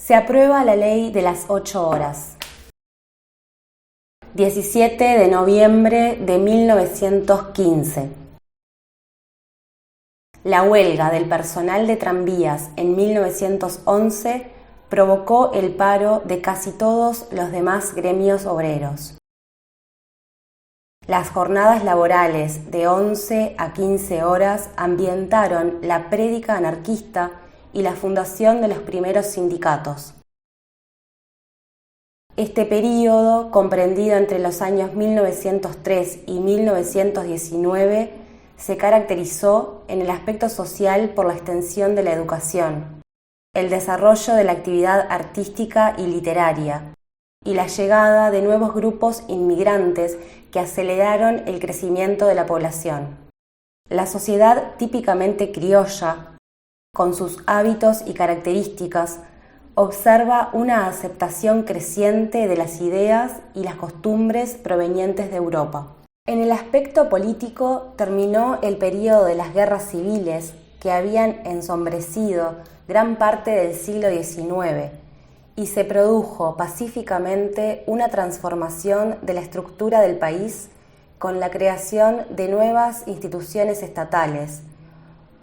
Se aprueba la ley de las 8 horas. 17 de noviembre de 1915. La huelga del personal de tranvías en 1911 provocó el paro de casi todos los demás gremios obreros. Las jornadas laborales de 11 a 15 horas ambientaron la prédica anarquista y la fundación de los primeros sindicatos. Este período, comprendido entre los años 1903 y 1919, se caracterizó en el aspecto social por la extensión de la educación, el desarrollo de la actividad artística y literaria, y la llegada de nuevos grupos inmigrantes que aceleraron el crecimiento de la población. La sociedad típicamente criolla, con sus hábitos y características, observa una aceptación creciente de las ideas y las costumbres provenientes de Europa. En el aspecto político terminó el período de las guerras civiles que habían ensombrecido gran parte del siglo XIX y se produjo pacíficamente una transformación de la estructura del país con la creación de nuevas instituciones estatales,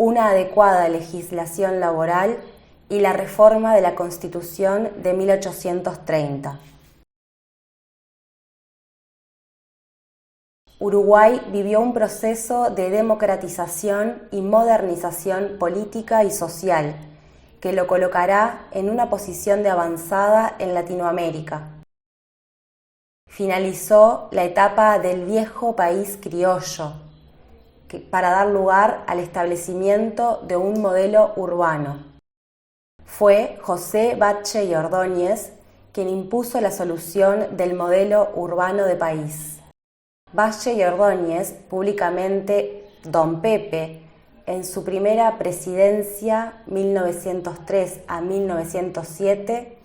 una adecuada legislación laboral y la reforma de la Constitución de 1830. Uruguay vivió un proceso de democratización y modernización política y social que lo colocará en una posición de avanzada en Latinoamérica. Finalizó la etapa del viejo país criollo, para dar lugar al establecimiento de un modelo urbano. Fue José Batlle y Ordóñez quien impuso la solución del modelo urbano de país. Batlle y Ordóñez, públicamente Don Pepe, en su primera presidencia 1903 a 1907,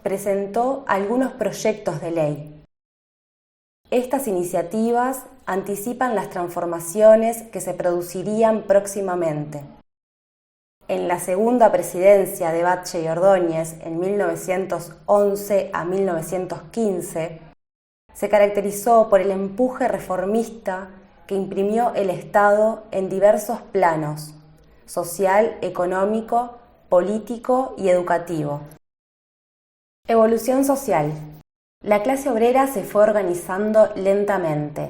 presentó algunos proyectos de ley. Estas iniciativas anticipan las transformaciones que se producirían próximamente. En la segunda presidencia de Batlle y Ordóñez, en 1911 a 1915, se caracterizó por el empuje reformista que imprimió el Estado en diversos planos: social, económico, político y educativo. Evolución social. La clase obrera se fue organizando lentamente,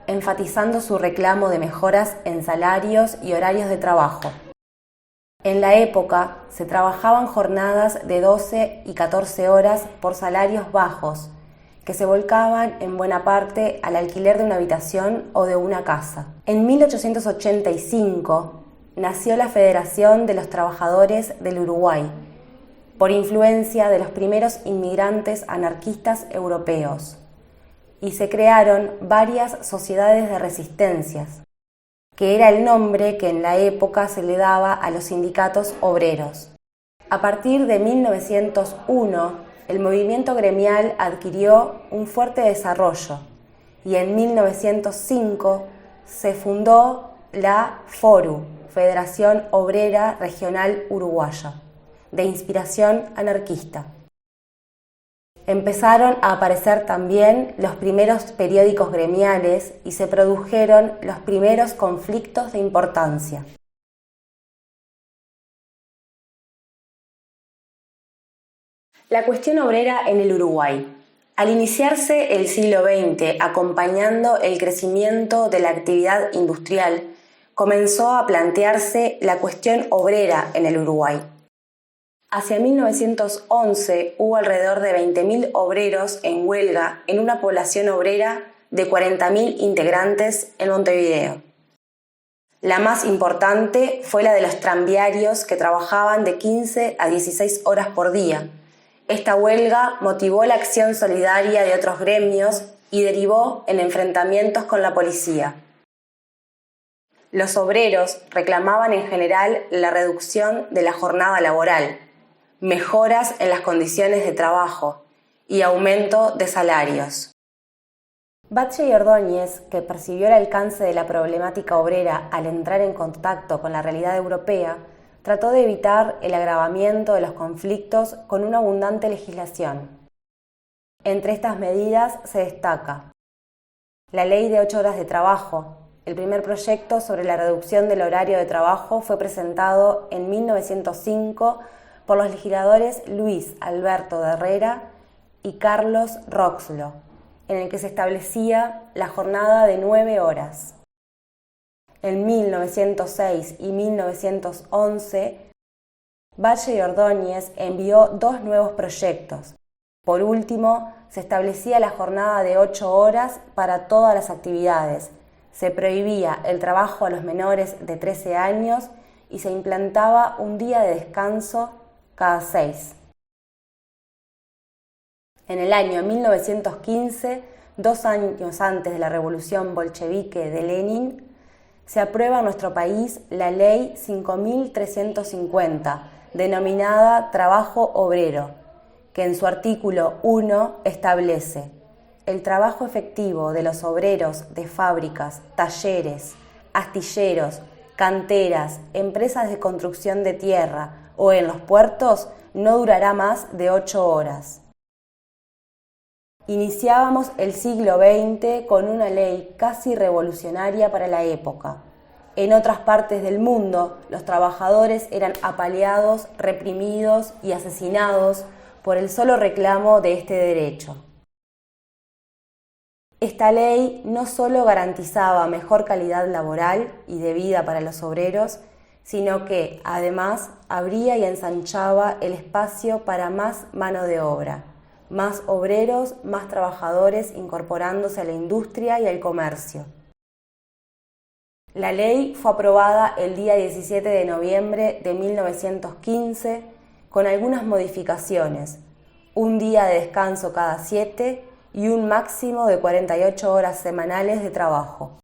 enfatizando su reclamo de mejoras en salarios y horarios de trabajo. En la época se trabajaban jornadas de 12 y 14 horas por salarios bajos, que se volcaban en buena parte al alquiler de una habitación o de una casa. En 1885 nació la Federación de los Trabajadores del Uruguay, por influencia de los primeros inmigrantes anarquistas europeos, y se crearon varias sociedades de resistencias, que era el nombre que en la época se le daba a los sindicatos obreros. A partir de 1901, el movimiento gremial adquirió un fuerte desarrollo y en 1905 se fundó la FORU, Federación Obrera Regional Uruguaya, de inspiración anarquista. Empezaron a aparecer también los primeros periódicos gremiales y se produjeron los primeros conflictos de importancia. La cuestión obrera en el Uruguay. Al iniciarse el siglo XX, acompañando el crecimiento de la actividad industrial, comenzó a plantearse la cuestión obrera en el Uruguay. Hacia 1911 hubo alrededor de 20.000 obreros en huelga en una población obrera de 40.000 integrantes en Montevideo. La más importante fue la de los tranviarios, que trabajaban de 15 a 16 horas por día. Esta huelga motivó la acción solidaria de otros gremios y derivó en enfrentamientos con la policía. Los obreros reclamaban en general la reducción de la jornada laboral, mejoras en las condiciones de trabajo y aumento de salarios. Batlle y Ordóñez, que percibió el alcance de la problemática obrera al entrar en contacto con la realidad europea, trató de evitar el agravamiento de los conflictos con una abundante legislación. Entre estas medidas se destaca la Ley de 8 horas de trabajo. El primer proyecto sobre la reducción del horario de trabajo fue presentado en 1905 por los legisladores Luis Alberto de Herrera y Carlos Roxlo, en el que se establecía la jornada de 9 horas. En 1906 y 1911, Valle y Ordóñez envió 2 nuevos proyectos. Por último, se establecía la jornada de 8 horas para todas las actividades, se prohibía el trabajo a los menores de 13 años y se implantaba un día de descanso cada 6. En el año 1915, 2 años antes de la revolución bolchevique de Lenin, se aprueba en nuestro país la Ley 5350, denominada Trabajo Obrero, que en su artículo 1 establece: el trabajo efectivo de los obreros de fábricas, talleres, astilleros, canteras, empresas de construcción de tierra o en los puertos no durará más de 8 horas. Iniciábamos el siglo XX con una ley casi revolucionaria para la época. En otras partes del mundo, los trabajadores eran apaleados, reprimidos y asesinados por el solo reclamo de este derecho. Esta ley no solo garantizaba mejor calidad laboral y de vida para los obreros, sino que, además, abría y ensanchaba el espacio para más mano de obra, más obreros, más trabajadores incorporándose a la industria y al comercio. La ley fue aprobada el día 17 de noviembre de 1915 con algunas modificaciones: un día de descanso cada 7 y un máximo de 48 horas semanales de trabajo.